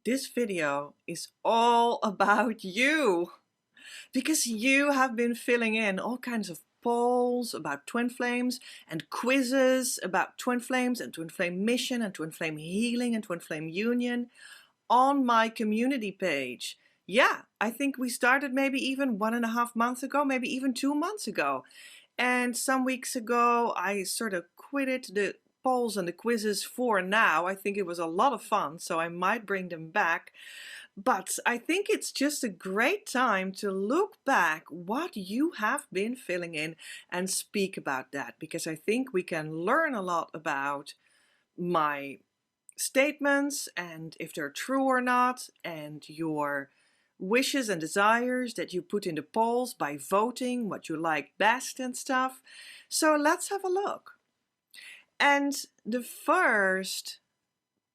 This video is all about you because you have been filling in all kinds of polls about twin flames and quizzes about twin flames and twin flame mission and twin flame healing and twin flame union on my community page. Yeah, I think we started maybe even 1.5 months ago, maybe even 2 months ago. And some weeks ago, I sort of quitted the polls and the quizzes for now. I think it was a lot of fun, so I might bring them back. But I think it's just a great time to look back what you have been filling in and speak about that, because I think we can learn a lot about my statements and if they're true or not, and your wishes and desires that you put in the polls by voting what you like best and stuff. So let's have a look. And the first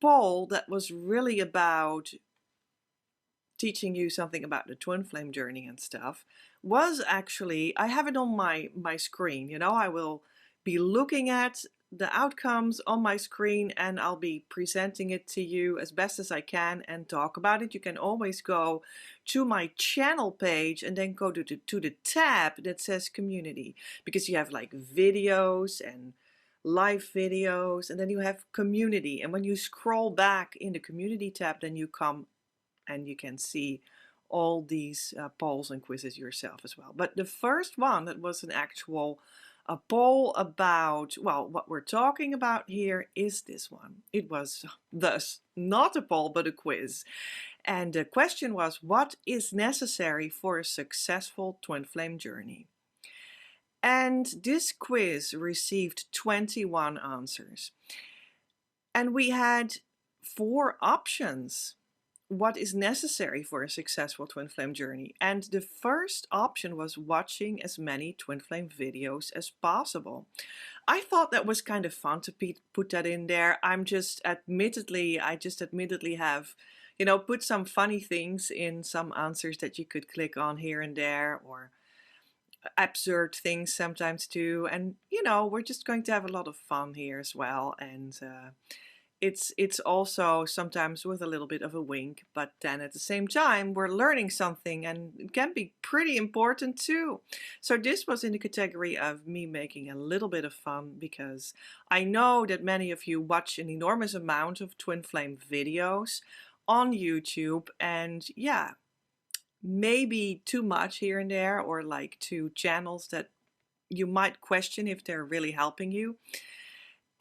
poll that was really about teaching you something about the twin flame journey and stuff was actually, I have it on my screen, you know, I will be looking at the outcomes on my screen and I'll be presenting it to you as best as I can and talk about it. You can always go to my channel page and then go to the tab that says community, because you have like videos and live videos, and then you have community, and when you scroll back in the community tab, then you come and you can see all these polls and quizzes yourself as well. But the first one that was an actual a poll about, well, what we're talking about here is this one. It was thus not a poll but a quiz. And the question was, what is necessary for a successful twin flame journey? And this quiz received 21 answers. And we had 4 options. What is necessary for a successful twin flame journey? And the first option was watching as many twin flame videos as possible. I thought that was kind of fun to put that in there. I just admittedly have, you know, put some funny things in some answers that you could click on here and there, or absurd things sometimes too. And you know, we're just going to have a lot of fun here as well. And it's also sometimes with a little bit of a wink, but then at the same time we're learning something, and it can be pretty important too. So this was in the category of me making a little bit of fun, because I know that many of you watch an enormous amount of twin flame videos on YouTube, and yeah, maybe too much here and there, or like to channels that you might question if they're really helping you.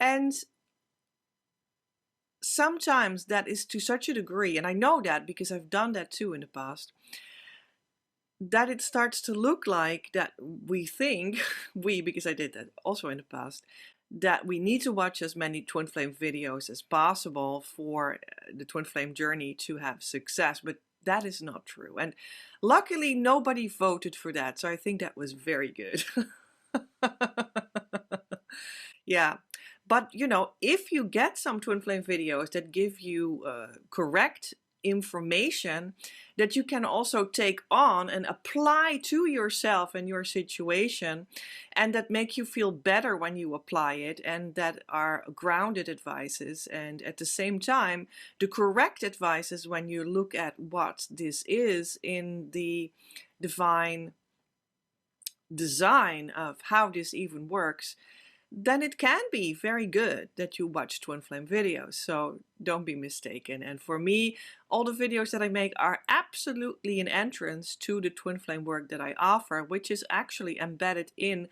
And sometimes that is to such a degree, and I know that because I've done that too in the past, that it starts to look like that we think, because I did that also in the past, that we need to watch as many twin flame videos as possible for the twin flame journey to have success. But that is not true. And luckily nobody voted for that. So I think that was very good. Yeah. But you know, if you get some twin flame videos that give you correct information that you can also take on and apply to yourself and your situation, and that make you feel better when you apply it, and that are grounded advices, and at the same time the correct advices when you look at what this is in the divine design of how this even works, then it can be very good that you watch twin flame videos. So don't be mistaken. And for me, all the videos that I make are absolutely an entrance to the twin flame work that I offer, which is actually embedded in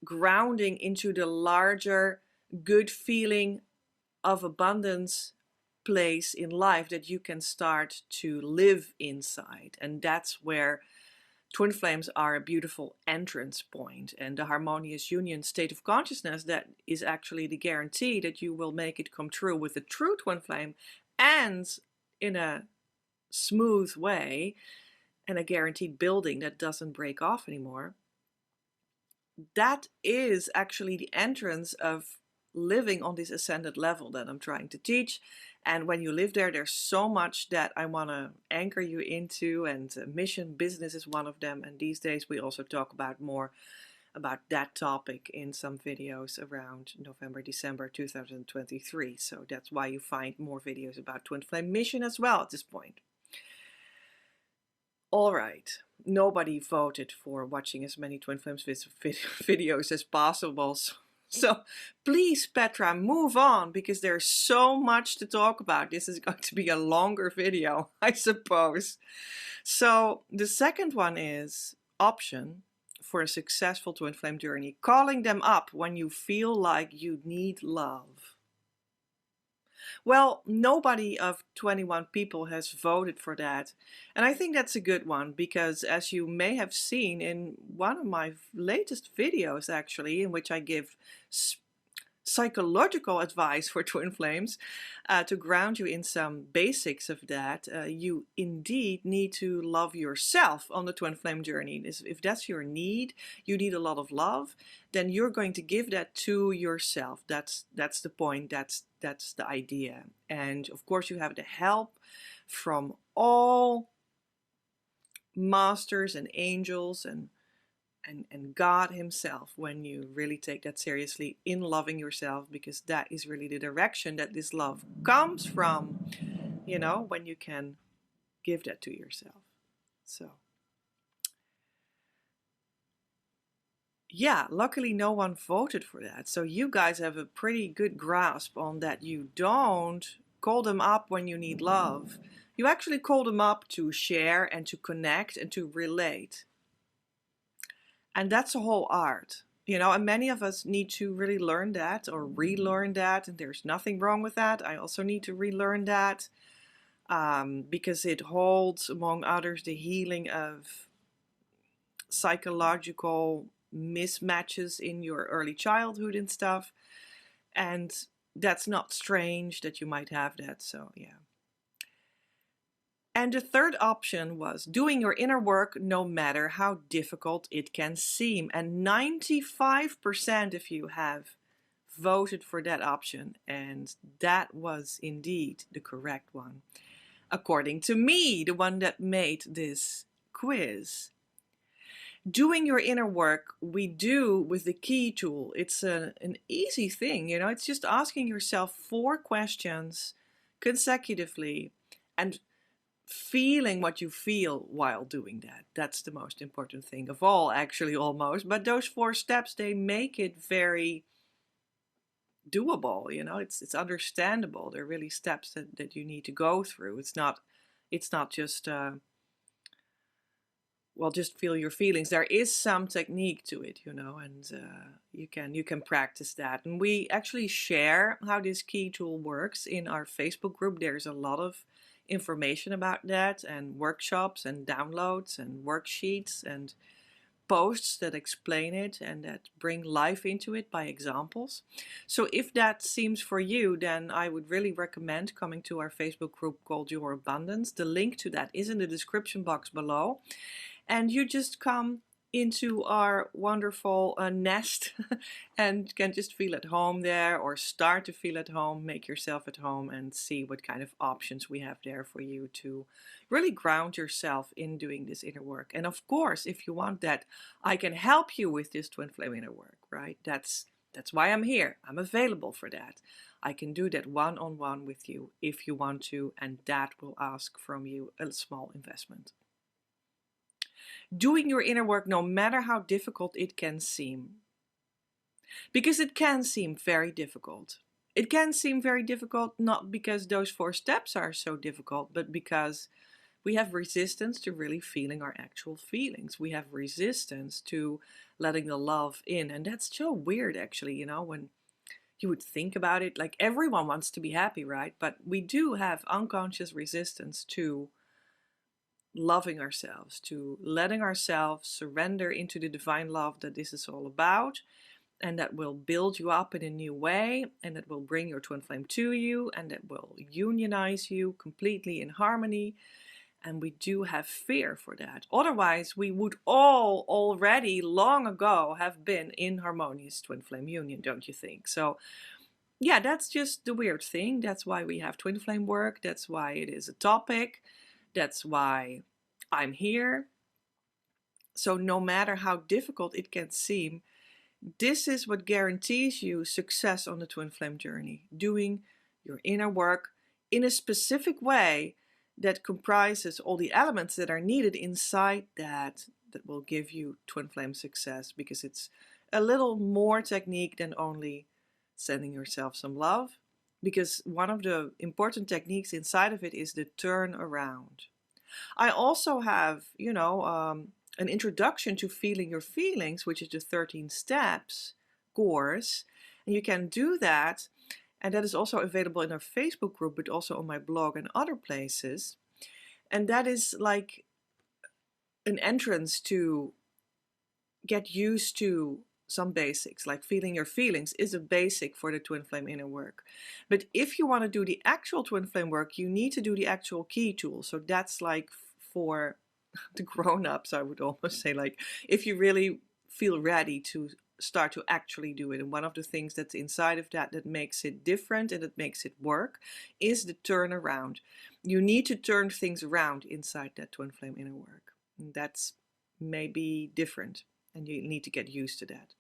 grounding into the larger good feeling of abundance place in life that you can start to live inside. And that's where twin flames are a beautiful entrance point, and the harmonious union state of consciousness that is actually the guarantee that you will make it come true with a true twin flame, and in a smooth way, and a guaranteed building that doesn't break off anymore. That is actually the entrance of living on this ascended level that I'm trying to teach. And when you live there, there's so much that I want to anchor you into, and mission business is one of them. And these days we also talk about more about that topic in some videos around November, December 2023. So that's why you find more videos about twin flame mission as well at this point. All right, nobody voted for watching as many twin flames videos as possible. So please, Petra, move on, because there's so much to talk about. This is going to be a longer video, I suppose. So the second one is option for a successful twin flame journey: calling them up when you feel like you need love. Well, nobody of 21 people has voted for that. And I think that's a good one, because as you may have seen in one of my latest videos, actually, in which I give psychological advice for twin flames, to ground you in some basics of that, you indeed need to love yourself on the twin flame journey. If that's your need, you need a lot of love, then you're going to give that to yourself. That's the point. That's the idea. And of course, you have the help from all masters and angels and God himself when you really take that seriously in loving yourself, because that is really the direction that this love comes from, you know, when you can give that to yourself. So yeah, luckily no one voted for that. So you guys have a pretty good grasp on that. You don't call them up when you need love. You actually call them up to share and to connect and to relate. And that's a whole art, you know, and many of us need to really learn that or relearn that. And there's nothing wrong with that. I also need to relearn that, because it holds, among others, the healing of psychological mismatches in your early childhood and stuff. And that's not strange that you might have that. So yeah. And the third option was doing your inner work no matter how difficult it can seem. And 95% of you have voted for that option. And that was indeed the correct one, according to me, the one that made this quiz. Doing your inner work we do with the key tool. It's an easy thing, you know, it's just asking yourself 4 questions consecutively and feeling what you feel while doing that. That's the most important thing of all, actually, almost. But those 4 steps, they make it very doable, you know, it's understandable. They're really steps that you need to go through. It's not just well, just feel your feelings. There is some technique to it, you know, and you can practice that. And we actually share how this key tool works in our Facebook group. There's a lot of information about that, and workshops and downloads and worksheets and posts that explain it and that bring life into it by examples. So if that seems for you, then I would really recommend coming to our Facebook group called Your Abundance. The link to that is in the description box below. And you just come into our wonderful nest and can just feel at home there, or start to feel at home, make yourself at home, and see what kind of options we have there for you to really ground yourself in doing this inner work. And of course, if you want that, I can help you with this twin flame inner work, right? That's why I'm here. I'm available for that. I can do that one-on-one with you if you want to, and that will ask from you a small investment. Doing your inner work no matter how difficult it can seem. Because it can seem very difficult. It can seem very difficult not because those 4 steps are so difficult, but because we have resistance to really feeling our actual feelings. We have resistance to letting the love in. And that's so weird, actually, you know, when you would think about it. Like, everyone wants to be happy, right? But we do have unconscious resistance to loving ourselves, to letting ourselves surrender into the divine love that this is all about, and that will build you up in a new way, and that will bring your twin flame to you, and that will unionize you completely in harmony. And we do have fear for that. Otherwise, we would all already long ago have been in harmonious twin flame union, don't you think? So yeah, that's just the weird thing. That's why we have twin flame work. That's why it is a topic. That's why I'm here. So no matter how difficult it can seem, this is what guarantees you success on the twin flame journey. Doing your inner work in a specific way that comprises all the elements that are needed inside that will give you twin flame success, because it's a little more technique than only sending yourself some love, because one of the important techniques inside of it is the turn around. I also have, an introduction to feeling your feelings, which is the 13 steps course. And you can do that. And that is also available in our Facebook group, but also on my blog and other places. And that is like an entrance to get used to some basics, like feeling your feelings is a basic for the twin flame inner work. But if you want to do the actual twin flame work, you need to do the actual key tool. So that's like for the grown-ups, I would almost say, like if you really feel ready to start to actually do it. And one of the things that's inside of that makes it different and that makes it work is the turnaround. You need to turn things around inside that twin flame inner work. And that's maybe different, and you need to get used to that.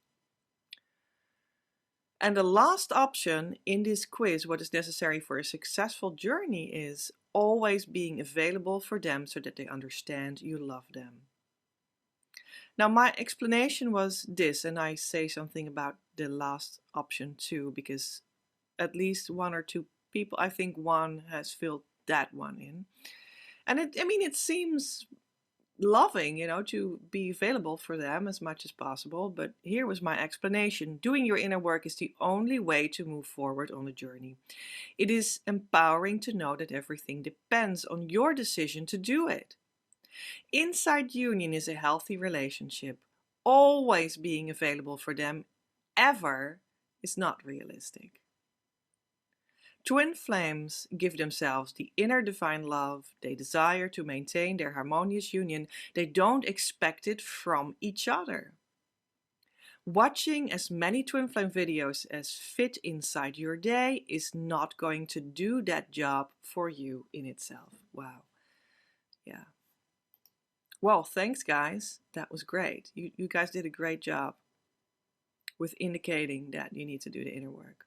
And the last option in this quiz, what is necessary for a successful journey, is always being available for them so that they understand you love them. Now, my explanation was this, and I say something about the last option too, because at least one or two people, I think one has filled that one in. And it seems loving, to be available for them as much as possible. But here was my explanation. Doing your inner work is the only way to move forward on the journey. It is empowering to know that everything depends on your decision to do it. Inside union is a healthy relationship. Always being available for them ever is not realistic. Twin flames give themselves the inner divine love they desire to maintain their harmonious union. They don't expect it from each other. Watching as many twin flame videos as fit inside your day is not going to do that job for you in itself. Wow. Yeah. Well, thanks guys. That was great. You guys did a great job with indicating that you need to do the inner work.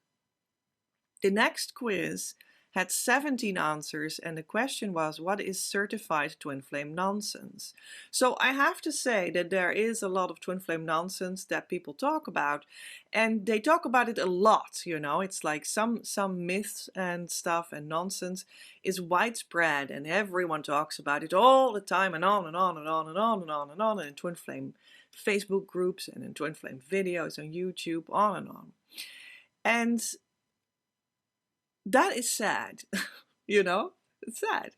The next quiz had 17 answers, and the question was, what is certified twin flame nonsense? So I have to say that there is a lot of twin flame nonsense that people talk about, and they talk about it a lot, It's like some myths and stuff and nonsense is widespread, and everyone talks about it all the time, and on and on and on and on and on and on, and in twin flame Facebook groups and in twin flame videos on YouTube, on and on. And that is sad, it's sad,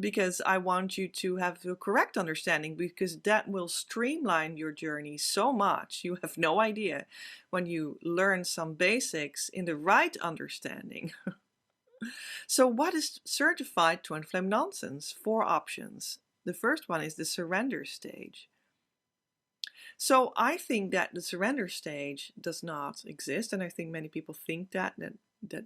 because I want you to have the correct understanding, because that will streamline your journey so much. You have no idea when you learn some basics in the right understanding. So what is certified twin flame nonsense? 4 options. The first one is the surrender stage. So I think that the surrender stage does not exist, and I think many people think that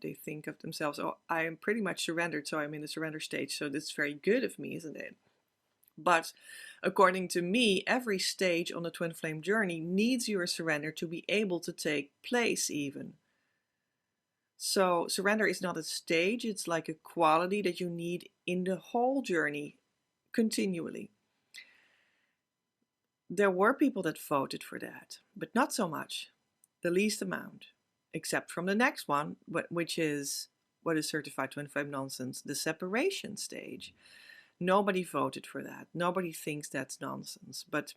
they think of themselves, oh, I am pretty much surrendered, so I'm in the surrender stage, so that's very good of me, isn't it? But according to me, every stage on the twin flame journey needs your surrender to be able to take place even. So surrender is not a stage, it's like a quality that you need in the whole journey continually. There were people that voted for that, but not so much, the least amount. Except from the next one, which is what is certified twin flame nonsense, the separation stage. Nobody voted for that. Nobody thinks that's nonsense. But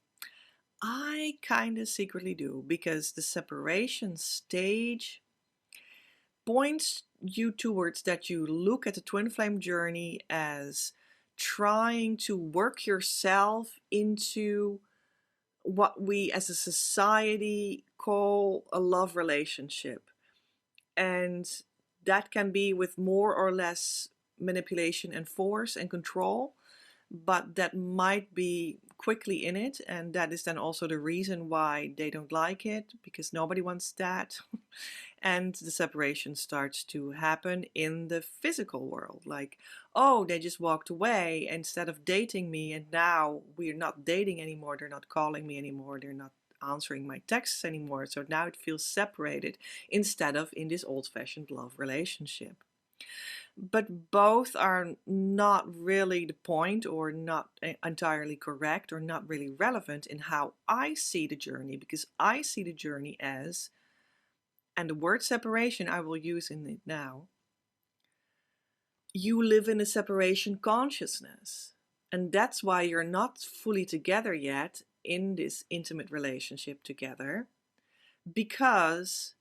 I kind of secretly do, because the separation stage points you towards that you look at the twin flame journey as trying to work yourself into what we as a society call a love relationship. And that can be with more or less manipulation and force and control, but that might be quickly in it, and that is then also the reason why they don't like it, because nobody wants that. And the separation starts to happen in the physical world, like, oh, they just walked away instead of dating me, and now we're not dating anymore, they're not calling me anymore, they're not answering my texts anymore, so now it feels separated instead of in this old-fashioned love relationship. But both are not really the point, or not entirely correct, or not really relevant in how I see the journey, because I see the journey as, and the word separation I will use in it now, you live in a separation consciousness. And that's why you're not fully together yet in this intimate relationship together, because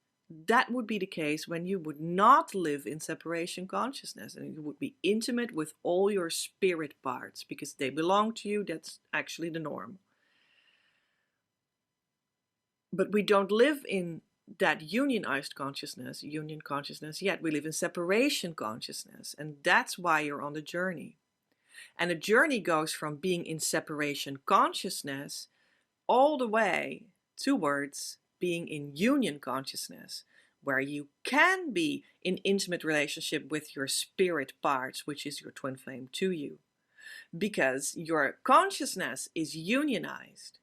that would be the case when you would not live in separation consciousness, and you would be intimate with all your spirit parts because they belong to you. That's actually the norm. But we don't live in that unionized consciousness, union consciousness, yet we live in separation consciousness, and that's why you're on the journey. And the journey goes from being in separation consciousness all the way towards being in union consciousness, where you can be in intimate relationship with your spirit parts, which is your twin flame to you, because your consciousness is unionized.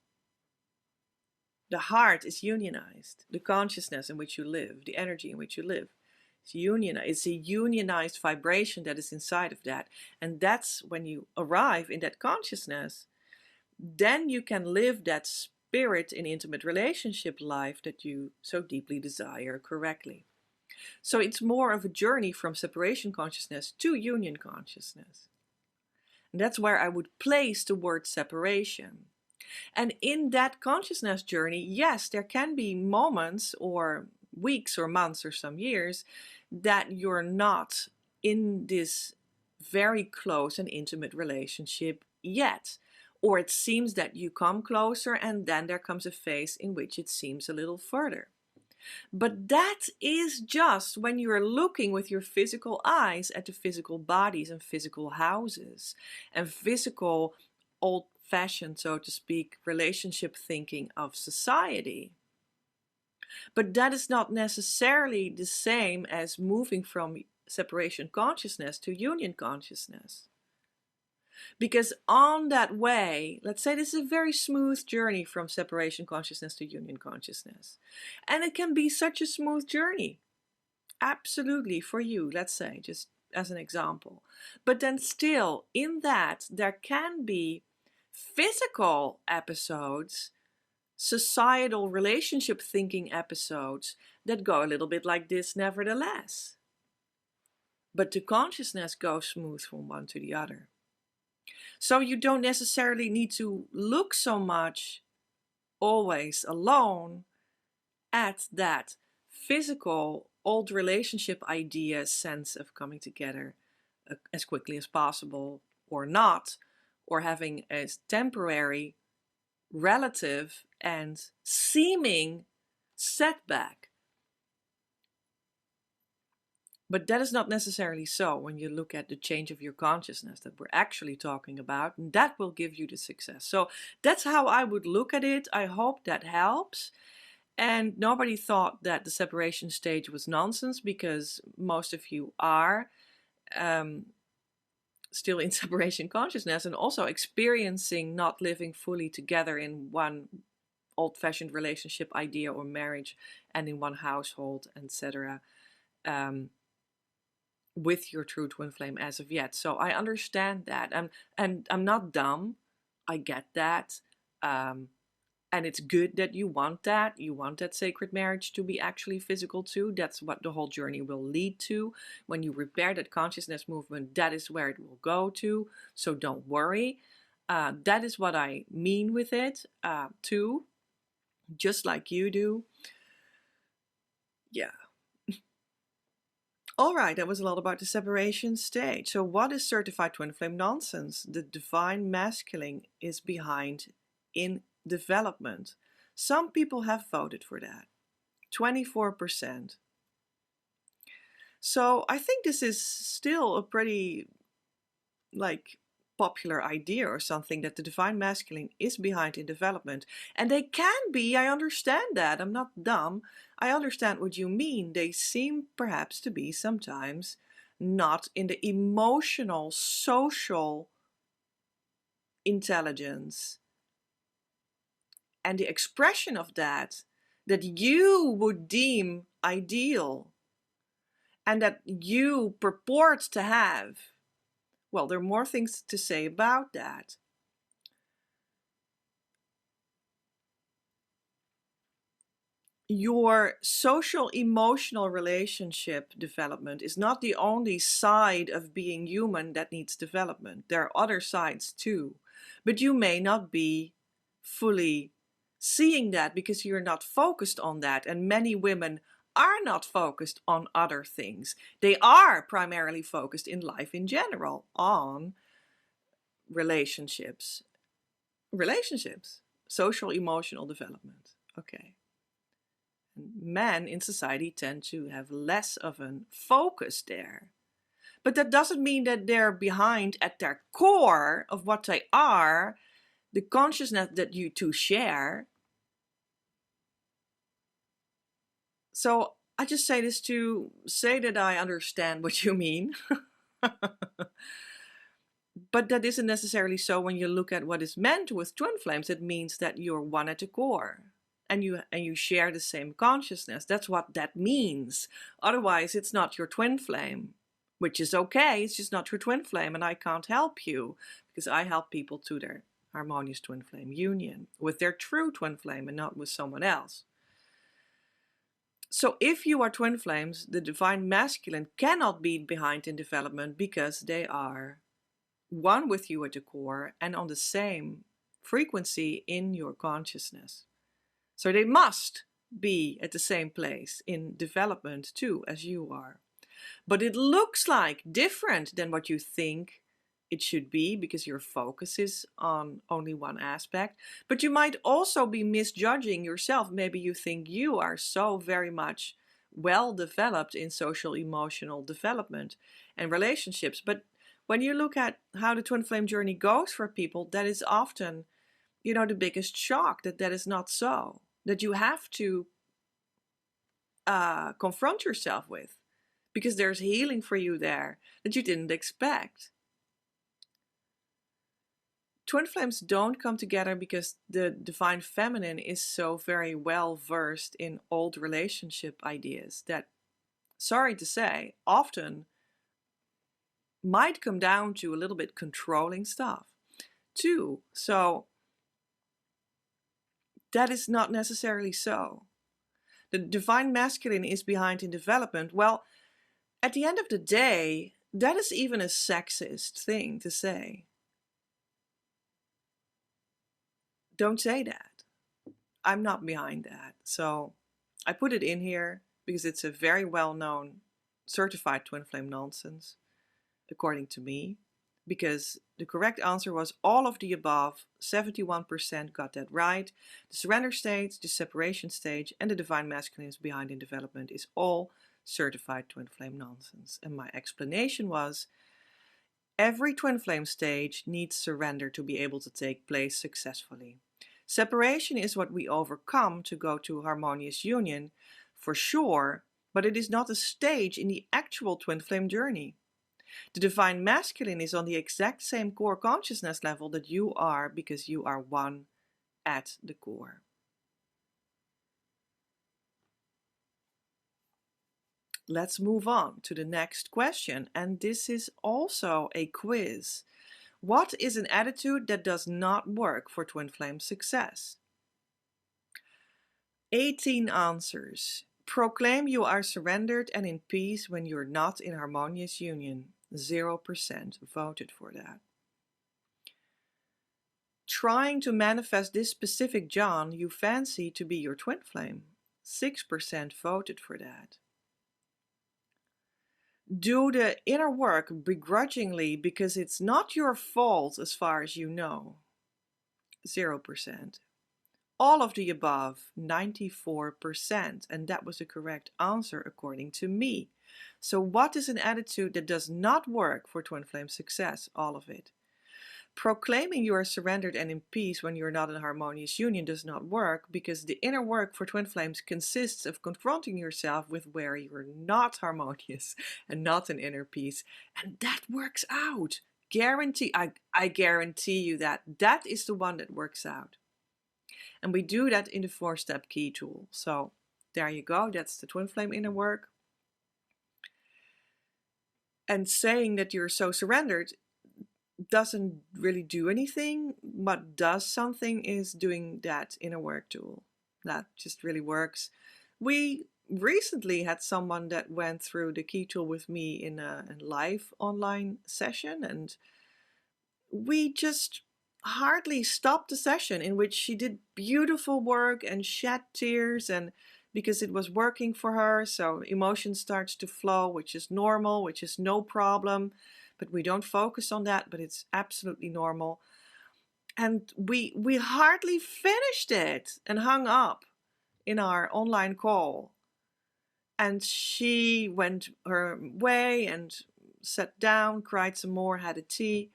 The heart is unionized. The consciousness in which you live, the energy in which you live, it's unionized. It's a unionized vibration that is inside of that. And that's when you arrive in that consciousness, then you can live that spirit in intimate relationship life that you so deeply desire correctly. So it's more of a journey from separation consciousness to union consciousness. And that's where I would place the word separation. And in that consciousness journey, yes, there can be moments or weeks or months or some years that you're not in this very close and intimate relationship yet. Or it seems that you come closer, and then there comes a phase in which it seems a little further. But that is just when you are looking with your physical eyes at the physical bodies and physical houses and physical old-fashioned, so to speak, relationship thinking of society. But that is not necessarily the same as moving from separation consciousness to union consciousness. Because on that way, let's say this is a very smooth journey from separation consciousness to union consciousness. And it can be such a smooth journey. Absolutely, for you, let's say, just as an example. But then still, in that, there can be physical episodes, societal relationship thinking episodes that go a little bit like this nevertheless. But the consciousness goes smooth from one to the other. So you don't necessarily need to look so much always alone at that physical old relationship idea sense of coming together as quickly as possible, or not, or having a temporary, relative and seeming setback. But that is not necessarily so when you look at the change of your consciousness that we're actually talking about, and that will give you the success. So that's how I would look at it. I hope that helps. And nobody thought that the separation stage was nonsense, because most of you are still in separation consciousness and also experiencing not living fully together in one old-fashioned relationship idea or marriage and in one household, etc. With your true twin flame as of yet. So I understand that, and I'm not dumb. I get that, and it's good that you want that. You want that sacred marriage to be actually physical too. That's what the whole journey will lead to. When you repair that consciousness movement, that is where it will go to. So don't worry. That is what I mean with it too, just like you do. Yeah. All right, that was a lot about the separation stage. So what is certified twin flame nonsense? The divine masculine is behind in development. Some people have voted for that, 24%. So I think this is still a pretty, popular idea or something that the divine masculine is behind in development. And they can be, I understand that. I'm not dumb. I understand what you mean. They seem perhaps to be sometimes not in the emotional, social intelligence and the expression of that you would deem ideal and that you purport to have. Well, there are more things to say about that. Your social emotional relationship development is not the only side of being human that needs development. There are other sides too, but you may not be fully seeing that because you're not focused on that, and many women are not focused on other things. They are primarily focused in life in general on relationships, social emotional development. Okay. Men in society tend to have less of a focus there. But that doesn't mean that they're behind at their core of what they are, the consciousness that you two share. So I just say this to say that I understand what you mean. But that isn't necessarily so when you look at what is meant with twin flames. It means that you're one at the core. And you share the same consciousness. That's what that means. Otherwise, it's not your twin flame, which is okay. It's just not your twin flame, and I can't help you because I help people to their harmonious twin flame union with their true twin flame and not with someone else. So if you are twin flames, the divine masculine cannot be behind in development because they are one with you at the core and on the same frequency in your consciousness. So they must be at the same place in development too as you are. But it looks like different than what you think it should be because your focus is on only one aspect. But you might also be misjudging yourself. Maybe you think you are so very much well developed in social emotional development and relationships. But when you look at how the twin flame journey goes for people, that is often, the biggest shock that is not so. That you have to confront yourself with because there's healing for you there that you didn't expect. Twin flames don't come together because the divine feminine is so very well versed in old relationship ideas that, sorry to say, often might come down to a little bit controlling stuff too. So that is not necessarily so. The divine masculine is behind in development. Well, at the end of the day, that is even a sexist thing to say. Don't say that. I'm not behind that. So I put it in here because it's a very well-known certified twin flame nonsense, according to me. Because the correct answer was all of the above. 71% got that right. The surrender stage, the separation stage, and the divine masculine is behind in development is all certified twin flame nonsense. And my explanation was every twin flame stage needs surrender to be able to take place successfully. Separation is what we overcome to go to harmonious union, for sure, but it is not a stage in the actual twin flame journey. The divine masculine is on the exact same core consciousness level that you are because you are one at the core. Let's move on to the next question, and this is also a quiz. What is an attitude that does not work for twin flame success? 18 answers. Proclaim you are surrendered and in peace when you're not in harmonious union. 0% voted for that. Trying to manifest this specific John you fancy to be your twin flame. 6% voted for that. Do the inner work begrudgingly because it's not your fault as far as you know. 0%. All of the above, 94%, and that was the correct answer according to me. So what is an attitude that does not work for twin flame success? All of it. proclaiming you are surrendered and in peace when you're not in harmonious union does not work, because the inner work for twin flames consists of confronting yourself with where you're not harmonious and not in inner peace. And that works out. I guarantee you that is the one that works out. And we do that in the 4-step key tool. So there you go. That's the twin flame inner work. And saying that you're so surrendered doesn't really do anything. What does something is doing that inner work tool. That just really works. We recently had someone that went through the key tool with me in a live online session, and we just hardly stopped the session, in which she did beautiful work and shed tears, and because it was working for her. So emotion starts to flow, which is normal, which is no problem. But we don't focus on that, but it's absolutely normal. And we hardly finished it and hung up in our online call. And she went her way and sat down, cried some more, had a tea.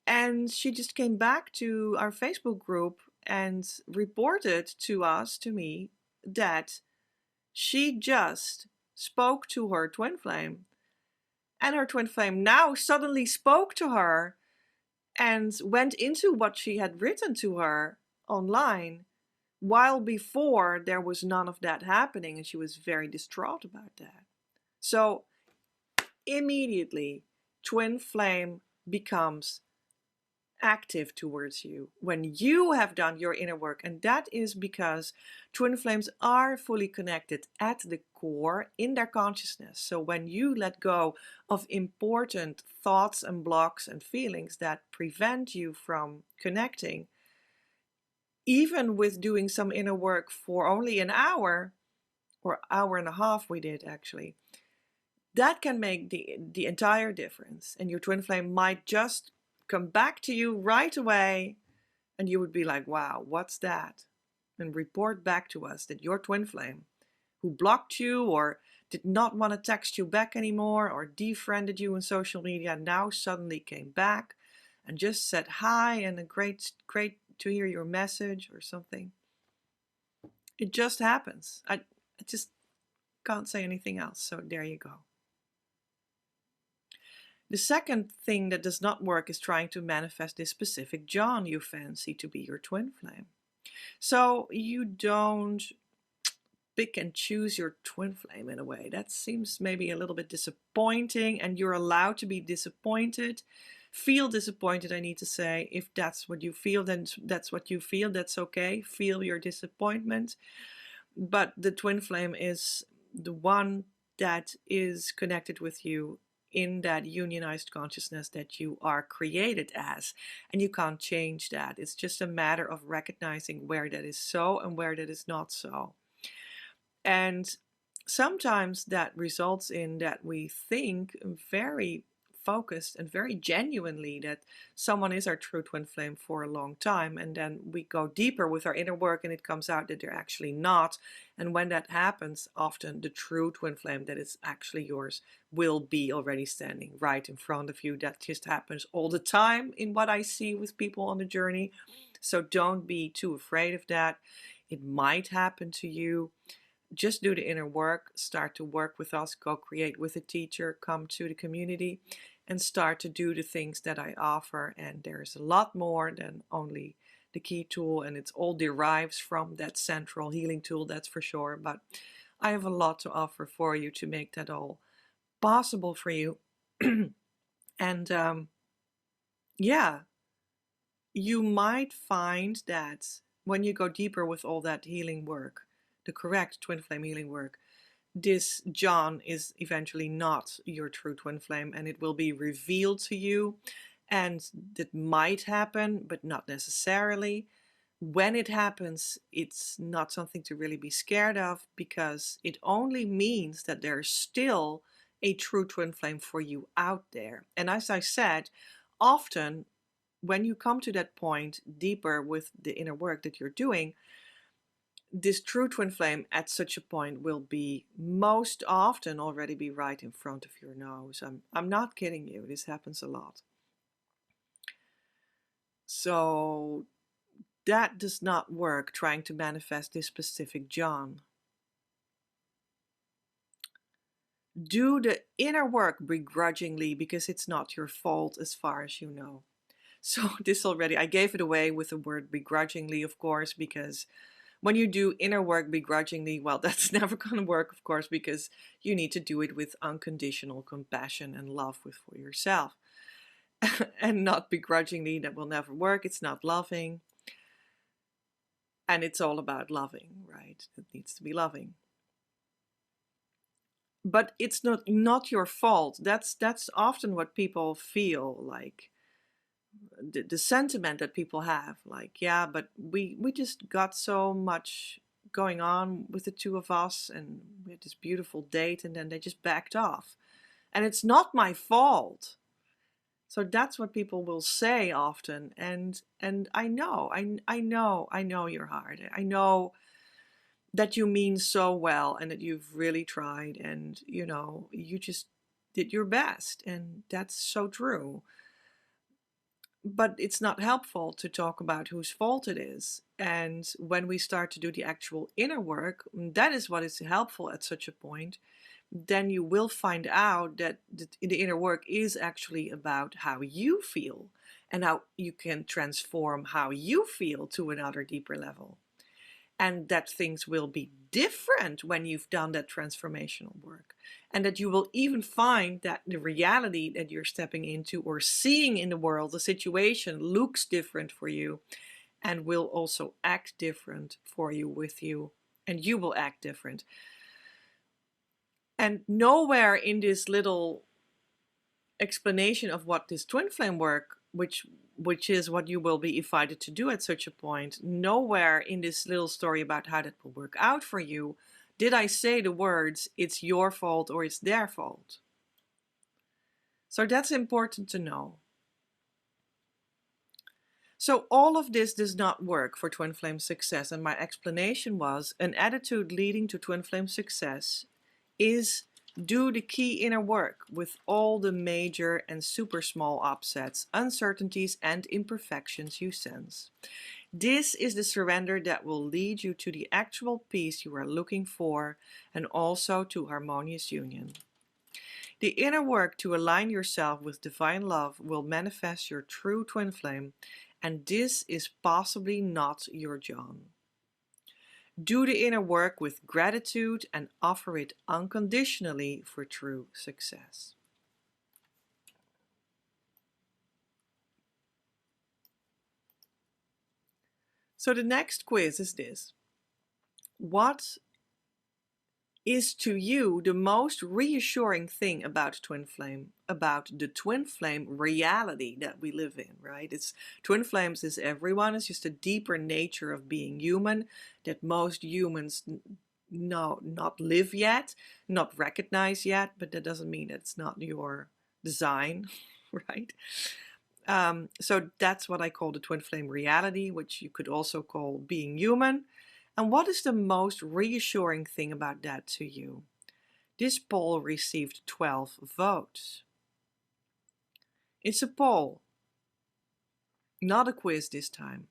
And she just came back to our Facebook group and reported to us, to me, that she just spoke to her twin flame. And her twin flame now suddenly spoke to her and went into what she had written to her online, while before there was none of that happening, and she was very distraught about that. So immediately, twin flame becomes active towards you when you have done your inner work. And that is because twin flames are fully connected at the core in their consciousness. So when you let go of important thoughts and blocks and feelings that prevent you from connecting, even with doing some inner work for only an hour or hour and a half, we did actually, that can make the entire difference. And your twin flame might just come back to you right away, and you would be like, wow, what's that? And report back to us that your twin flame, who blocked you or did not want to text you back anymore or defriended you on social media, now suddenly came back and just said hi and a great to hear your message or something. It just happens. I just can't say anything else. So there you go. The second thing that does not work is trying to manifest this specific John you fancy to be your twin flame. So you don't pick and choose your twin flame in a way. That seems maybe a little bit disappointing, and you're allowed to be disappointed. Feel disappointed, I need to say. If that's what you feel, then that's what you feel. That's okay. Feel your disappointment. But the twin flame is the one that is connected with you in that unionized consciousness that you are created as, and you can't change that. It's just a matter of recognizing where that is so and where that is not so. And sometimes that results in that we think very focused and very genuinely that someone is our true twin flame for a long time, and then we go deeper with our inner work and it comes out that they're actually not. And when that happens, often the true twin flame that is actually yours will be already standing right in front of you. That just happens all the time in what I see with people on the journey. So don't be too afraid of that. It might happen to you. Just do the inner work, start to work with us, co-create with a teacher, come to the community and start to do the things that I offer. And there's a lot more than only the key tool, and it's all derives from that central healing tool, that's for sure. But I have a lot to offer for you to make that all possible for you. And yeah, you might find that when you go deeper with all that healing work, the correct twin flame healing work, this John is eventually not your true twin flame, and it will be revealed to you. And that might happen, but not necessarily. When it happens, it's not something to really be scared of, because it only means that there's still a true twin flame for you out there. And as I said, often when you come to that point deeper with the inner work that you're doing, this true twin flame at such a point will be most often already be right in front of your nose. I'm not kidding you. This happens a lot. So that does not work, trying to manifest this specific John. Do the inner work begrudgingly because it's not your fault as far as you know. So this already, I gave it away with the word begrudgingly, of course, because when you do inner work begrudgingly, well, that's never going to work, of course, because you need to do it with unconditional compassion and love for yourself. And not begrudgingly, that will never work. It's not loving. And it's all about loving, right? It needs to be loving. But it's not your fault. That's often what people feel like. The sentiment that people have, like, yeah, but we just got so much going on with the two of us, and we had this beautiful date, and then they just backed off, and it's not my fault. So that's what people will say often, and I know, I know your heart. I know that you mean so well, and that you've really tried, and you just did your best, and that's so true. But it's not helpful to talk about whose fault it is. And when we start to do the actual inner work, that is what is helpful at such a point. Then you will find out that the inner work is actually about how you feel and how you can transform how you feel to another deeper level. And that things will be different when you've done that transformational work. And that you will even find that the reality that you're stepping into or seeing in the world, the situation looks different for you and will also act different for you, with you, and you will act different. And nowhere in this little explanation of what this twin flame work, which is what you will be invited to do at such a point, nowhere in this little story about how that will work out for you did I say the words, it's your fault or it's their fault. So that's important to know. So all of this does not work for twin flame success, and my explanation was an attitude leading to twin flame success is do the key inner work with all the major and super small upsets, uncertainties, and imperfections you sense. This is the surrender that will lead you to the actual peace you are looking for and also to harmonious union. The inner work to align yourself with divine love will manifest your true twin flame, and this is possibly not your John. Do the inner work with gratitude and offer it unconditionally for true success. So the next quiz is this. What is to you the most reassuring thing about twin flame, about the twin flame reality that we live in, right? It's twin flames is everyone. It's just a deeper nature of being human that most humans not live yet, not recognize yet, but that doesn't mean that it's not your design, right? So that's what I call the twin flame reality, which you could also call being human. And what is the most reassuring thing about that to you? This poll received 12 votes. It's a poll, not a quiz this time.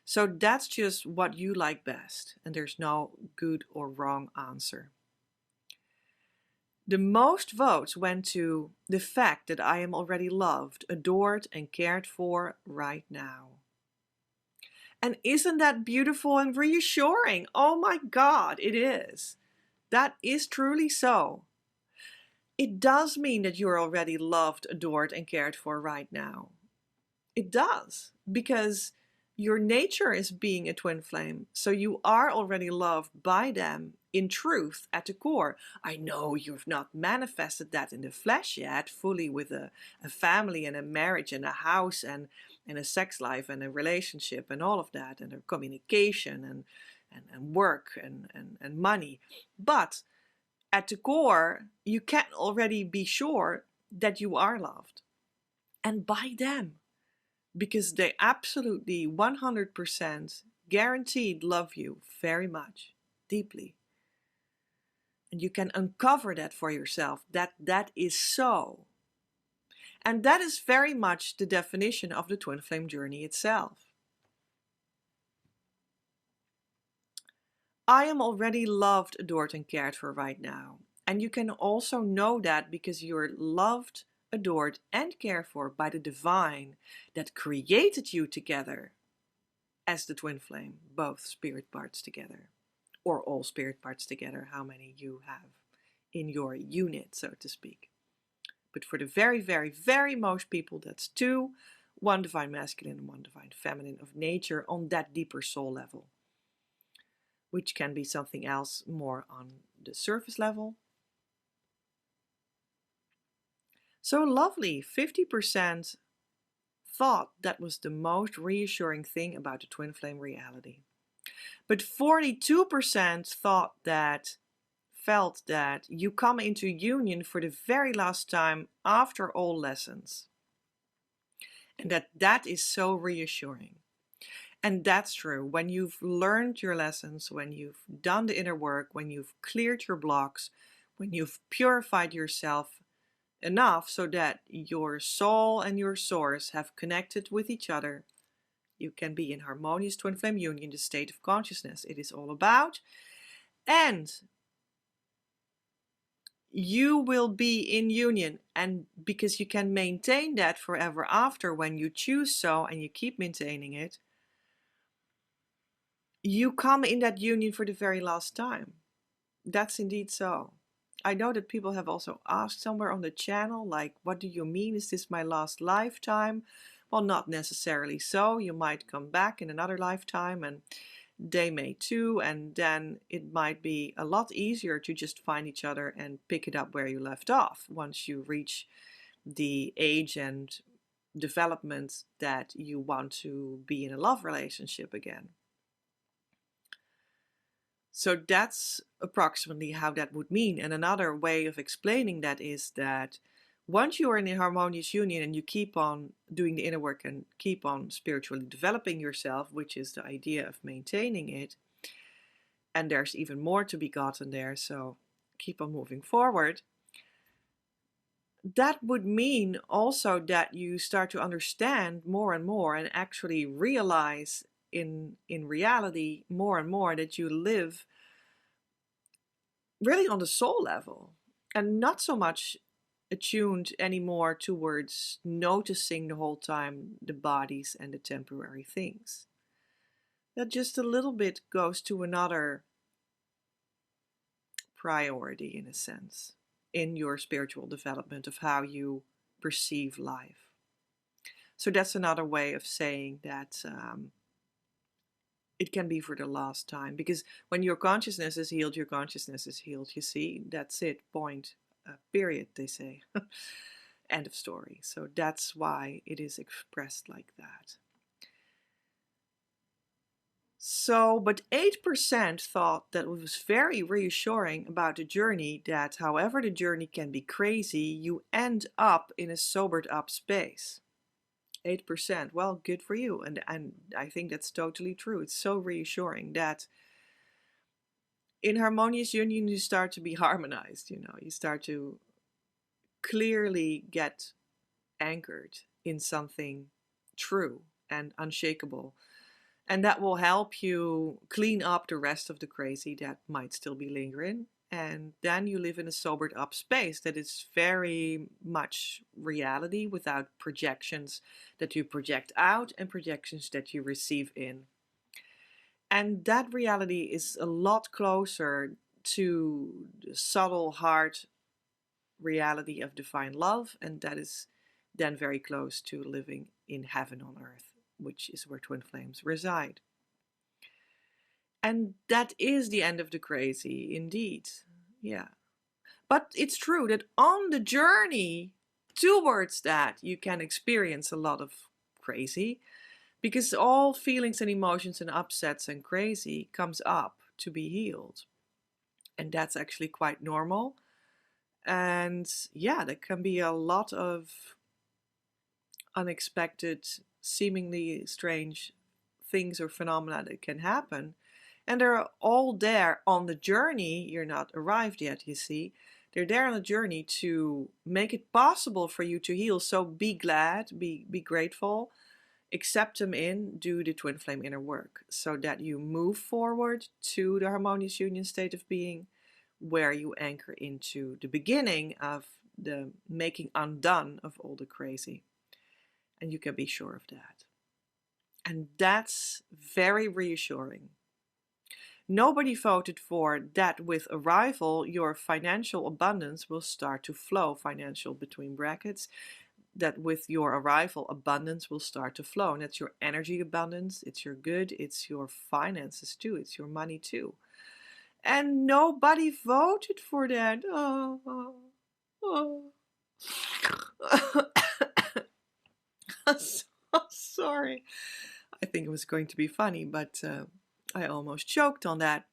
So that's just what you like best, and there's no good or wrong answer. The most votes went to the fact that I am already loved, adored, and cared for right now. And isn't that beautiful and reassuring? Oh my God, it is. That is truly so. It does mean that you're already loved, adored, and cared for right now. It does, because your nature is being a twin flame. So you are already loved by them in truth at the core. I know you've not manifested that in the flesh yet, fully with a family and a marriage and a house and a sex life and a relationship and all of that, and a communication and work and money. But at the core, you can already be sure that you are loved. And by them. Because they absolutely 100% guaranteed love you very much, deeply. And you can uncover that for yourself, that is so. And that is very much the definition of the twin flame journey itself. I am already loved, adored, and cared for right now. And you can also know that because you're loved, adored, and cared for by the divine that created you together as the twin flame, both spirit parts together, or all spirit parts together, how many you have in your unit, so to speak. But for the very, very, very most people, that's two, one divine masculine and one divine feminine of nature on that deeper soul level, which can be something else more on the surface level. So lovely, 50% thought that was the most reassuring thing about the twin flame reality. But 42% felt that you come into union for the very last time after all lessons. And that is so reassuring. And that's true. When you've learned your lessons, when you've done the inner work, when you've cleared your blocks, when you've purified yourself enough so that your soul and your source have connected with each other, you can be in harmonious twin flame union, the state of consciousness it is all about. And you will be in union, and because you can maintain that forever after when you choose so and you keep maintaining it, you come in that union for the very last time. That's indeed so. I know that people have also asked somewhere on the channel, like, what do you mean? Is this my last lifetime? Well, not necessarily so. You might come back in another lifetime, and they may too, and then it might be a lot easier to just find each other and pick it up where you left off once you reach the age and development that you want to be in a love relationship again. So that's approximately how that would mean. And another way of explaining that is that once you are in a harmonious union and you keep on doing the inner work and keep on spiritually developing yourself, which is the idea of maintaining it, and there's even more to be gotten there, so keep on moving forward, that would mean also that you start to understand more and more and actually realize in reality more and more that you live really on the soul level and not so much attuned anymore towards noticing the whole time the bodies and the temporary things. That just a little bit goes to another priority, in a sense, in your spiritual development of how you perceive life. So that's another way of saying that it can be for the last time, because when your consciousness is healed, your consciousness is healed. You see, that's it, point, period, they say. End of story. So that's why it is expressed like that. So, but 8% thought that it was very reassuring about the journey, that however the journey can be crazy, you end up in a sobered up space. 8%, well, good for you. And I think that's totally true. It's so reassuring that in harmonious union, you start to be harmonized, you start to clearly get anchored in something true and unshakable. And that will help you clean up the rest of the crazy that might still be lingering. And then you live in a sobered up space that is very much reality without projections that you project out and projections that you receive in. And that reality is a lot closer to the subtle heart reality of divine love. And that is then very close to living in heaven on earth, which is where twin flames reside. And that is the end of the crazy, indeed. Yeah. But it's true that on the journey towards that, you can experience a lot of crazy, because all feelings and emotions and upsets and crazy comes up to be healed. And that's actually quite normal. And yeah, there can be a lot of unexpected, seemingly strange things or phenomena that can happen. And they're all there on the journey. You're not arrived yet, you see. They're there on the journey to make it possible for you to heal. So be glad, be grateful. accept them in, do the twin flame inner work so that you move forward to the harmonious union state of being, where you anchor into the beginning of the making undone of all the crazy. And you can be sure of that. And that's very reassuring. Nobody voted for that with arrival, your financial abundance will start to flow, financial between brackets, that with your arrival, abundance will start to flow. And that's your energy abundance, it's your good, it's your finances too, it's your money too. And nobody voted for that. Oh. I'm so sorry. I think it was going to be funny, but I almost choked on that.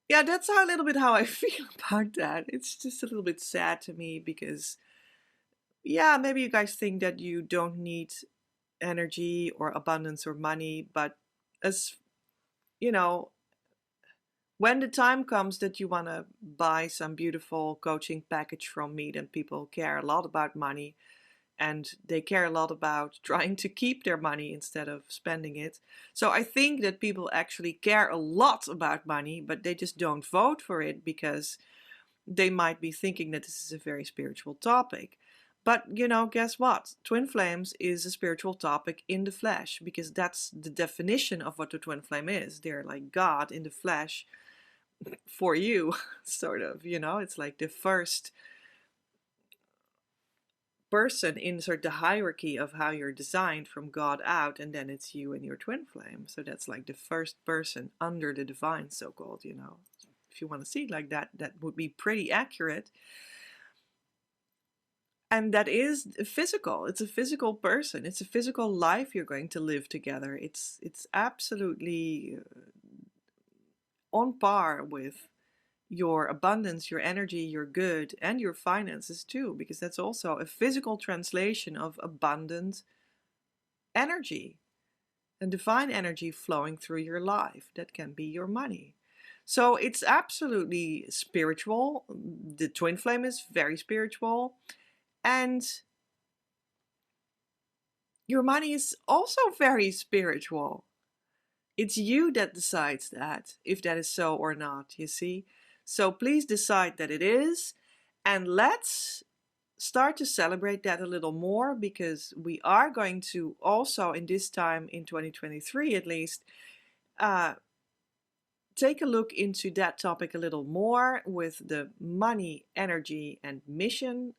Yeah, that's a little bit how I feel about that. It's just a little bit sad to me because, yeah, maybe you guys think that you don't need energy or abundance or money, but as you know, when the time comes that you want to buy some beautiful coaching package from me, then people care a lot about money and they care a lot about trying to keep their money instead of spending it. So I think that people actually care a lot about money, but they just don't vote for it because they might be thinking that this is a very spiritual topic. But guess what? Twin flames is a spiritual topic in the flesh, because that's the definition of what the twin flame is. They're like God in the flesh for you, sort of, it's like the first person in sort of the hierarchy of how you're designed from God out, and then it's you and your twin flame. So that's like the first person under the divine, so-called, if you want to see it like that, that would be pretty accurate. And that is physical. It's a physical person. It's a physical life you're going to live together. It's absolutely on par with your abundance, your energy, your good, and your finances too, because that's also a physical translation of abundant energy and divine energy flowing through your life. That can be your money. So it's absolutely spiritual. The twin flame is very spiritual. And your money is also very spiritual. It's you that decides that, if that is so or not, you see? So please decide that it is, and let's start to celebrate that a little more, because we are going to also, in this time in 2023 at least, take a look into that topic a little more with the money, energy, and mission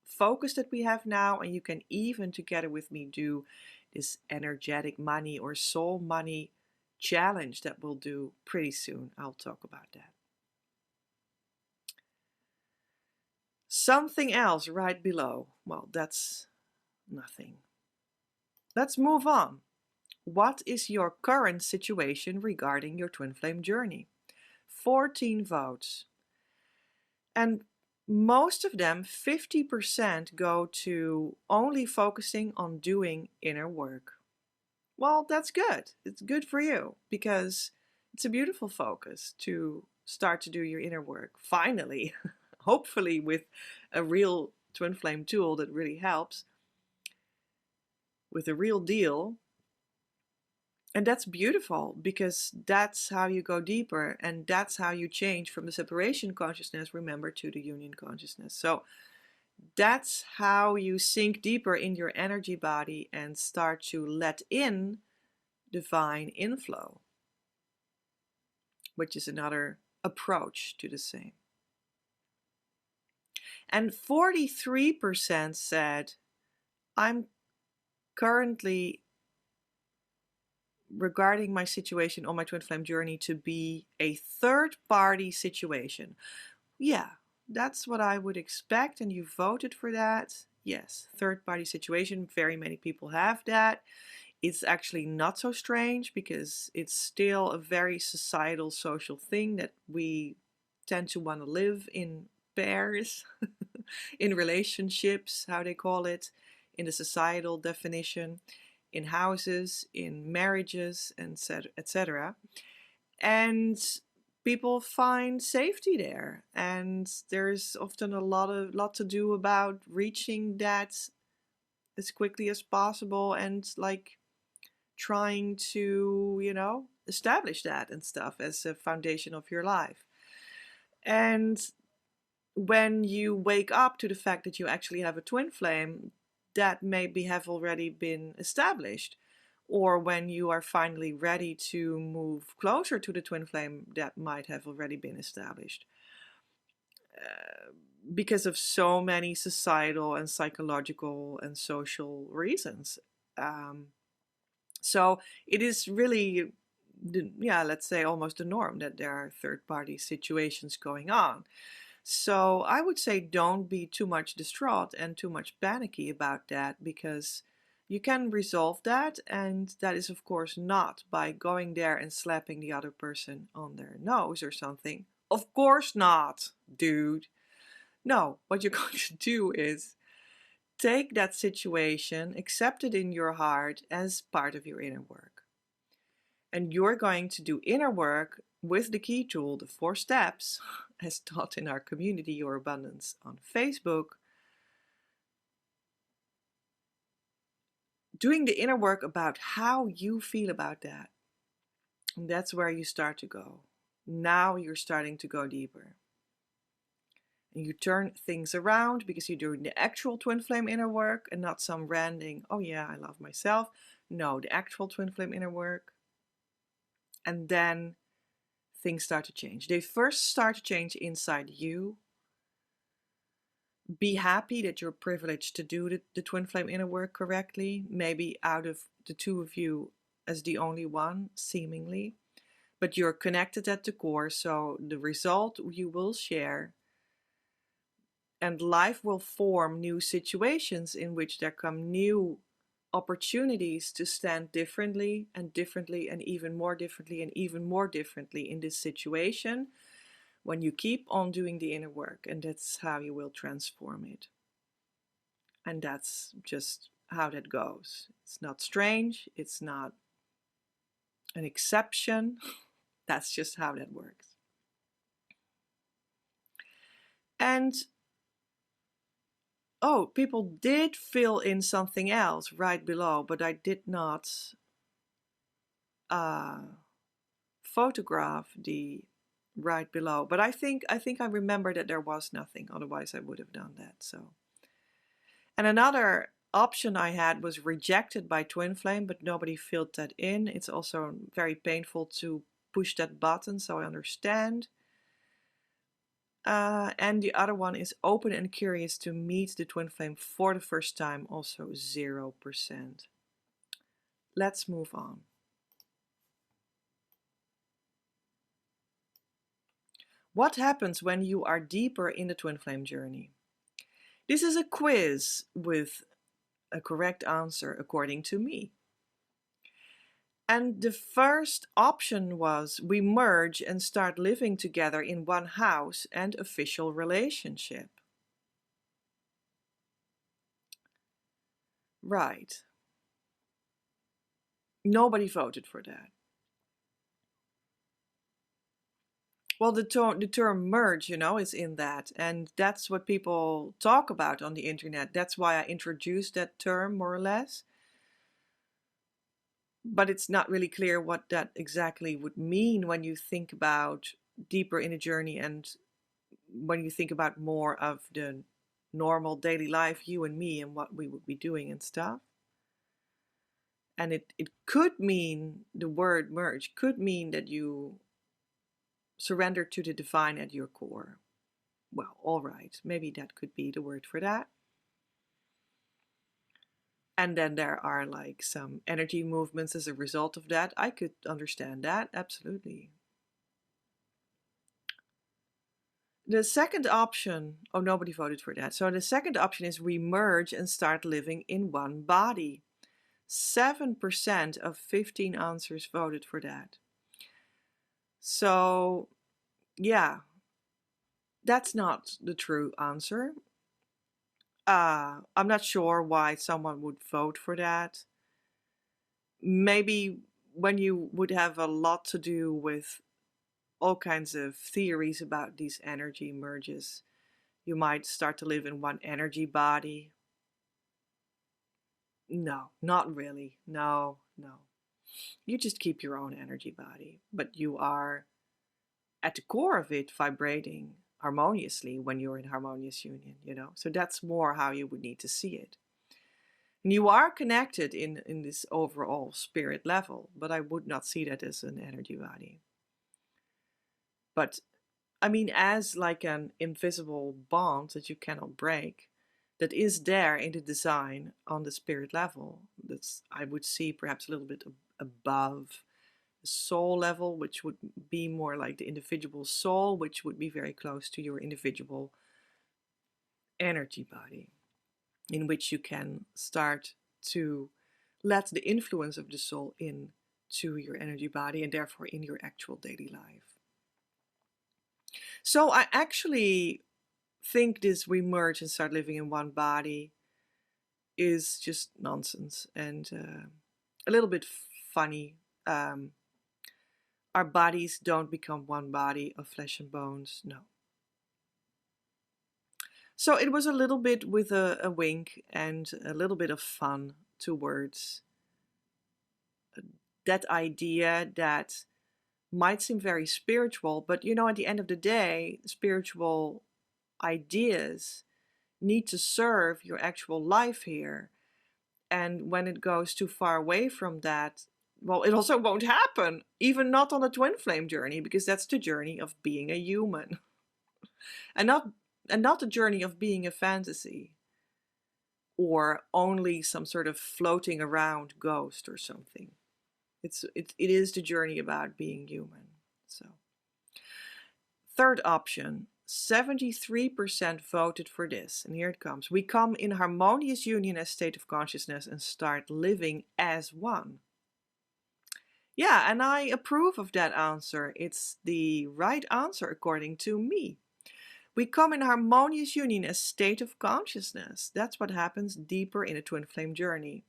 focus that we have now. And you can even, together with me, do this energetic money or soul money challenge that we'll do pretty soon. I'll talk about that. Something else right below. Well, that's nothing. Let's move on. What is your current situation regarding your twin flame journey? 14 votes. And most of them, 50%, go to only focusing on doing inner work. Well, that's good. It's good for you, because it's a beautiful focus to start to do your inner work. Finally, hopefully with a real twin flame tool that really helps, with a real deal. And that's beautiful, because that's how you go deeper, and that's how you change from the separation consciousness, remember, to the union consciousness. So that's how you sink deeper in your energy body and start to let in divine inflow, which is another approach to the same. And 43% said, I'm currently, regarding my situation on my twin flame journey, to be a third party situation. Yeah, that's what I would expect, and you voted for that. Yes, third party situation. Very many people have that. It's actually not so strange, because it's still a very societal, social thing that we tend to want to live in pairs, in relationships, how they call it, in the societal definition, in houses, in marriages, etc. And people find safety there, and there's often a lot to do about reaching that as quickly as possible and like trying to, establish that and stuff as a foundation of your life. And when you wake up to the fact that you actually have a twin flame, that maybe have already been established. Or when you are finally ready to move closer to the twin flame, that might have already been established. Because of so many societal and psychological and social reasons. So it is really, let's say almost the norm that there are third-party situations going on. So I would say don't be too much distraught and too much panicky about that, because you can resolve that, and that is of course not by going there and slapping the other person on their nose or something. Of course not, dude. No, what you're going to do is take that situation, accept it in your heart as part of your inner work. And you're going to do inner work with the key tool, the 4 steps, as taught in our community, Your Abundance, on Facebook. Doing the inner work about how you feel about that. And that's where you start to go. Now you're starting to go deeper. And you turn things around because you're doing the actual twin flame inner work and not some random, oh yeah, I love myself. No, the actual twin flame inner work. And then things start to change. They first start to change inside you. Be happy that you're privileged to do the twin flame inner work correctly. Maybe out of the 2 of you as the only one, seemingly. But you're connected at the core, so the result you will share. And life will form new situations in which there come new opportunities to stand differently and differently and even more differently and even more differently in this situation when you keep on doing the inner work. And that's how you will transform it. And that's just how that goes. It's not strange. It's not an exception. That's just how that works. And oh, people did fill in something else right below, but I did not photograph the right below. But I think I remember that there was nothing. Otherwise, I would have done that. So, and another option I had was rejected by twin flame, but nobody filled that in. It's also very painful to push that button, so I understand. And the other one is open and curious to meet the twin flame for the first time, also 0%. Let's move on. What happens when you are deeper in the twin flame journey? This is a quiz with a correct answer according to me. And the first option was we merge and start living together in one house and official relationship. Right. Nobody voted for that. Well, the term merge, is in that. And that's what people talk about on the internet. That's why I introduced that term, more or less. But it's not really clear what that exactly would mean when you think about deeper in a journey and when you think about more of the normal daily life, you and me, and what we would be doing and stuff. And it could mean, the word merge could mean that you surrender to the divine at your core. Well, all right, maybe that could be the word for that. And then there are like some energy movements as a result of that. I could understand that, absolutely. The second option, oh, nobody voted for that. So the second option is we merge and start living in one body. 7% of 15 answers voted for that. So, yeah, that's not the true answer. I'm not sure why someone would vote for that. Maybe when you would have a lot to do with all kinds of theories about these energy merges, you might start to live in one energy body. No, not really. No, no. You just keep your own energy body, but you are at the core of it vibrating harmoniously when you're in harmonious union, you know? So that's more how you would need to see it. And you are connected in this overall spirit level, but I would not see that as an energy body. But I mean, as like an invisible bond that you cannot break, that is there in the design on the spirit level. That's, I would see, perhaps a little bit above the soul level, which would be more like the individual soul, which would be very close to your individual energy body, in which you can start to let the influence of the soul in to your energy body and therefore in your actual daily life. So I actually think this we merge and start living in one body is just nonsense and a little bit funny. Our bodies don't become one body of flesh and bones, no. So it was a little bit with a wink and a little bit of fun towards that idea that might seem very spiritual, but you know, at the end of the day, spiritual ideas need to serve your actual life here. And when it goes too far away from that, well, it also won't happen, even not on a twin flame journey, because that's the journey of being a human and not the journey of being a fantasy or only some sort of floating around ghost or something. It is the journey about being human. So, third option, 73% voted for this. And here it comes. We come in harmonious union as state of consciousness and start living as one. Yeah, and I approve of that answer. It's the right answer according to me. We come in harmonious union as state of consciousness. That's what happens deeper in a twin flame journey.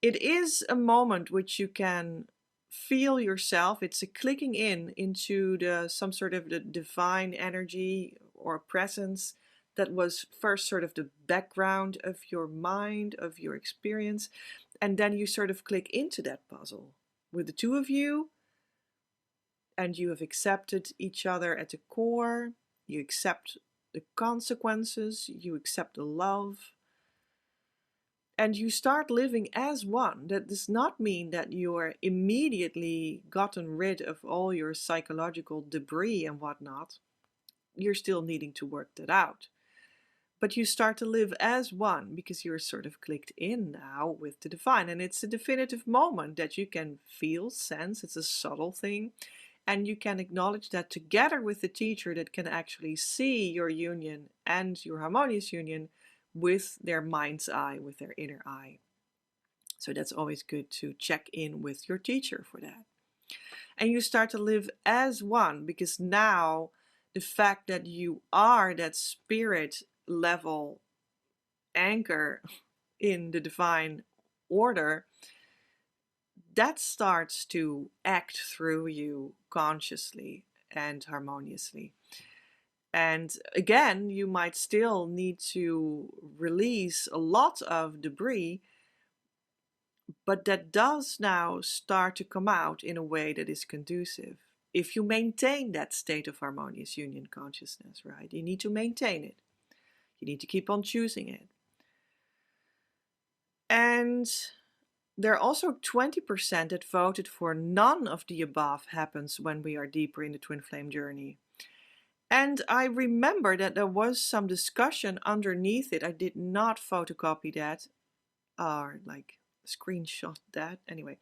It is a moment which you can feel yourself. It's a clicking in into some sort of the divine energy or presence that was first sort of the background of your mind, of your experience, and then you sort of click into that puzzle with the two of you, and you have accepted each other at the core. You accept the consequences, you accept the love, and you start living as one. That does not mean that you are immediately gotten rid of all your psychological debris and whatnot. You're still needing to work that out. But you start to live as one because you're sort of clicked in now with the divine. And it's a definitive moment that you can feel, sense. It's a subtle thing. And you can acknowledge that together with the teacher that can actually see your union and your harmonious union with their mind's eye, with their inner eye. So that's always good to check in with your teacher for that. And you start to live as one because now the fact that you are that spirit level anchor in the divine order, that starts to act through you consciously and harmoniously. And again, you might still need to release a lot of debris, but that does now start to come out in a way that is conducive. If you maintain that state of harmonious union consciousness, right? You need to maintain it. You need to keep on choosing it. And there are also 20% that voted for none of the above happens when we are deeper in the twin flame journey. And I remember that there was some discussion underneath it. I did not photocopy that or like screenshot that. Anyway,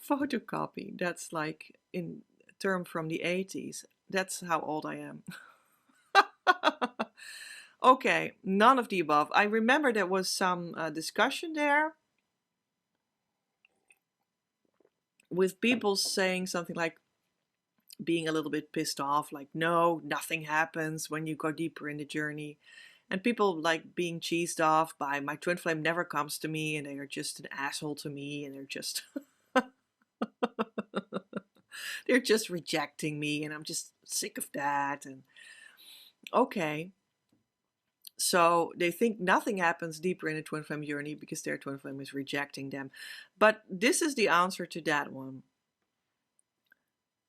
photocopy, that's like in term from the 80s. That's how old I am. Okay, none of the above. I remember there was some discussion there with people saying something like being a little bit pissed off, like, no, nothing happens when you go deeper in the journey. And people like being cheesed off by my twin flame never comes to me and they are just an asshole to me and they're just they're just rejecting me and I'm just sick of that. And okay, So they think nothing happens deeper in a twin flame journey because their twin flame is rejecting them. But this is the answer to that one.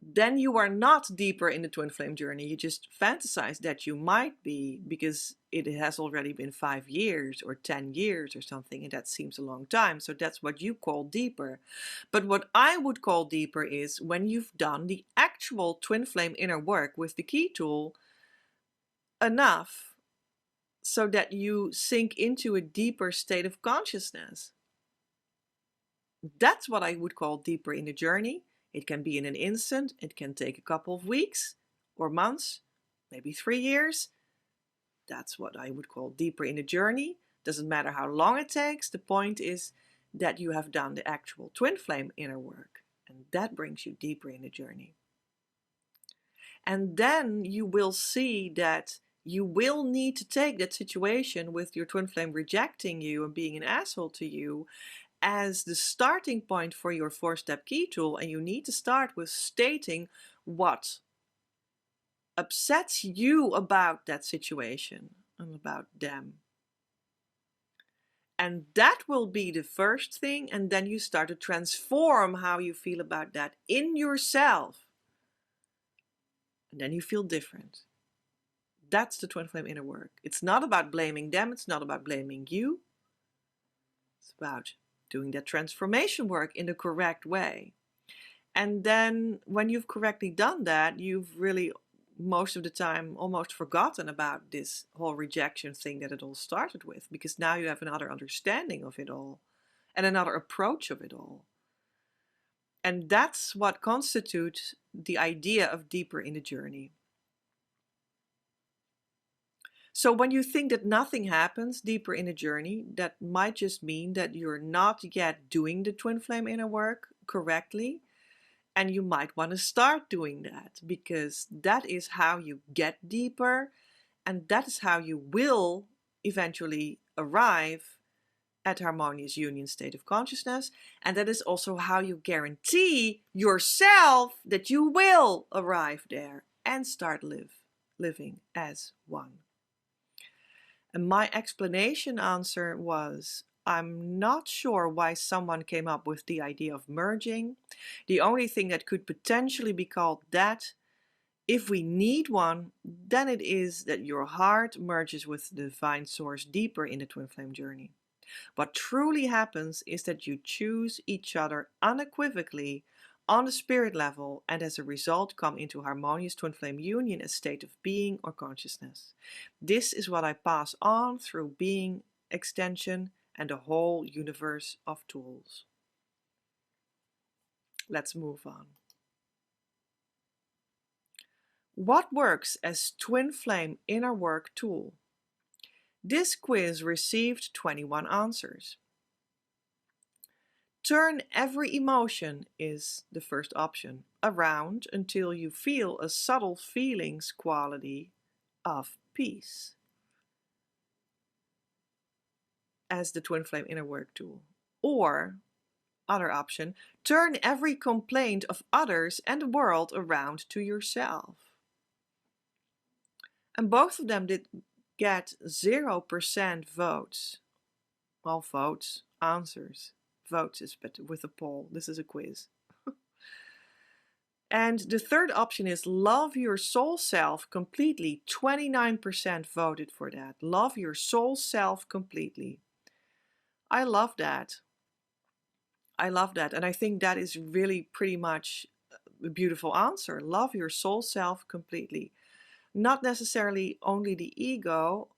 Then you are not deeper in the twin flame journey. You just fantasize that you might be because it has already been 5 years or 10 years or something, and that seems a long time. So that's what you call deeper. But what I would call deeper is when you've done the actual twin flame inner work with the key tool enough so that you sink into a deeper state of consciousness. That's what I would call deeper in the journey. It can be in an instant, it can take a couple of weeks or months, maybe 3 years. That's what I would call deeper in the journey. Doesn't matter how long it takes. The point is that you have done the actual twin flame inner work, and that brings you deeper in the journey. And then you will see that you will need to take that situation with your twin flame rejecting you and being an asshole to you as the starting point for your 4-step key tool. And you need to start with stating what upsets you about that situation and about them. And that will be the first thing. And then you start to transform how you feel about that in yourself. And then you feel different. That's the twin flame inner work. It's not about blaming them. It's not about blaming you. It's about doing that transformation work in the correct way. And then when you've correctly done that, you've really most of the time almost forgotten about this whole rejection thing that it all started with, because now you have another understanding of it all and another approach of it all. And that's what constitutes the idea of deeper in the journey. So when you think that nothing happens deeper in a journey, that might just mean that you're not yet doing the twin flame inner work correctly. And you might want to start doing that, because that is how you get deeper, and that is how you will eventually arrive at harmonious union state of consciousness. And that is also how you guarantee yourself that you will arrive there and start living as one. And my explanation answer was, I'm not sure why someone came up with the idea of merging. The only thing that could potentially be called that, if we need one, then it is that your heart merges with the divine source deeper in the twin flame journey. What truly happens is that you choose each other unequivocally on the spirit level, and as a result come into harmonious twin flame union as state of being or consciousness. This is what I pass on through being extension and the whole universe of tools. Let's move on. What works as twin flame inner work tool? This quiz received 21 answers. Turn every emotion is the first option around until you feel a subtle feelings quality of peace as the twin flame inner work tool. Or, other option, turn every complaint of others and the world around to yourself. And both of them did get 0% votes. Well, votes, answers. Votes is better with a poll. This is a quiz. And the third option is love your soul self completely. 29% voted for that. Love your soul self completely. I love that. I love that. And I think that is really pretty much a beautiful answer. Love your soul self completely. Not necessarily only the ego,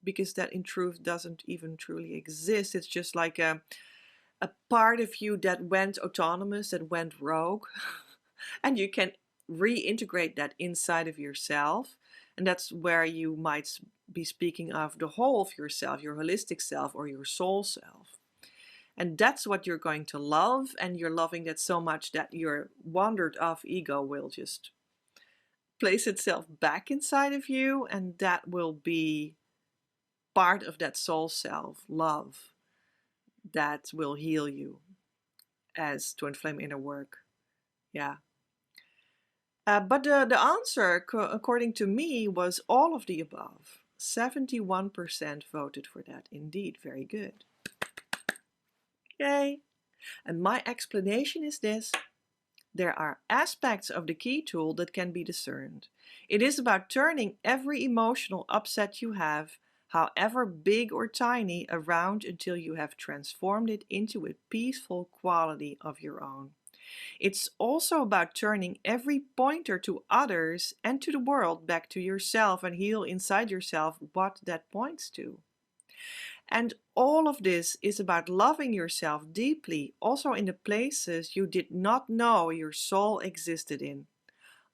because that in truth doesn't even truly exist. It's just like a part of you that went autonomous, that went rogue, and you can reintegrate that inside of yourself. And that's where you might be speaking of the whole of yourself, your holistic self or your soul self. And that's what you're going to love, and you're loving that so much that your wandered off ego will just place itself back inside of you, and that will be part of that soul self love that will heal you as twin flame inner work. Yeah. But the answer, according to me, was all of the above. 71% voted for that. Indeed, very good. Yay! And my explanation is this. There are aspects of the key tool that can be discerned. It is about turning every emotional upset you have, however big or tiny, around until you have transformed it into a peaceful quality of your own. It's also about turning every pointer to others and to the world back to yourself and heal inside yourself what that points to. And all of this is about loving yourself deeply, also in the places you did not know your soul existed in,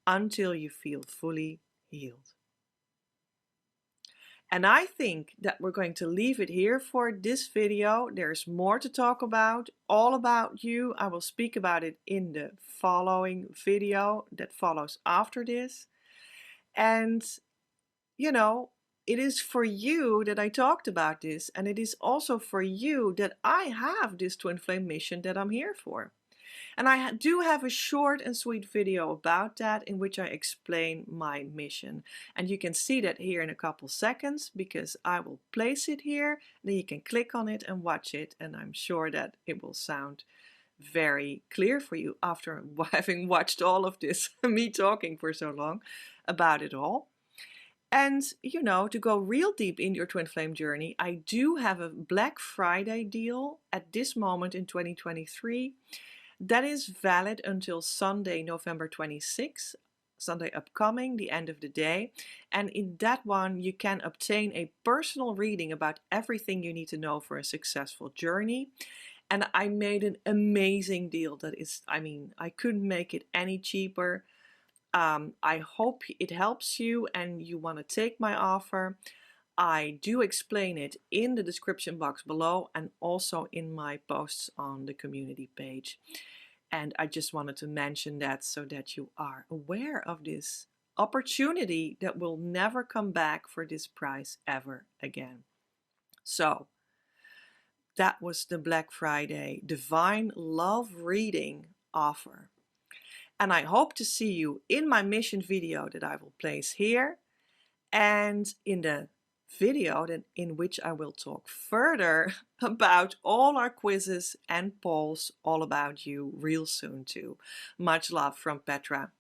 until you feel fully healed. And I think that we're going to leave it here for this video. There's more to talk about, all about you. I will speak about it in the following video that follows after this. And, you know, it is for you that I talked about this, and it is also for you that I have this twin flame mission that I'm here for. And I do have a short and sweet video about that in which I explain my mission. And you can see that here in a couple seconds because I will place it here. Then you can click on it and watch it. And I'm sure that it will sound very clear for you after having watched all of this, me talking for so long about it all. And, you know, to go real deep in your twin flame journey, I do have a Black Friday deal at this moment in 2023. That is valid until Sunday, November 26th, Sunday upcoming, the end of the day. And in that one, you can obtain a personal reading about everything you need to know for a successful journey. And I made an amazing deal that is, I mean, I couldn't make it any cheaper. I hope it helps you and you want to take my offer. I do explain it in the description box below and also in my posts on the community page. And I just wanted to mention that so that you are aware of this opportunity that will never come back for this price ever again. So that was the Black Friday Divine Love Reading offer. And I hope to see you in my mission video that I will place here and in the video in which I will talk further about all our quizzes and polls all about you real soon too. Much love from Petra.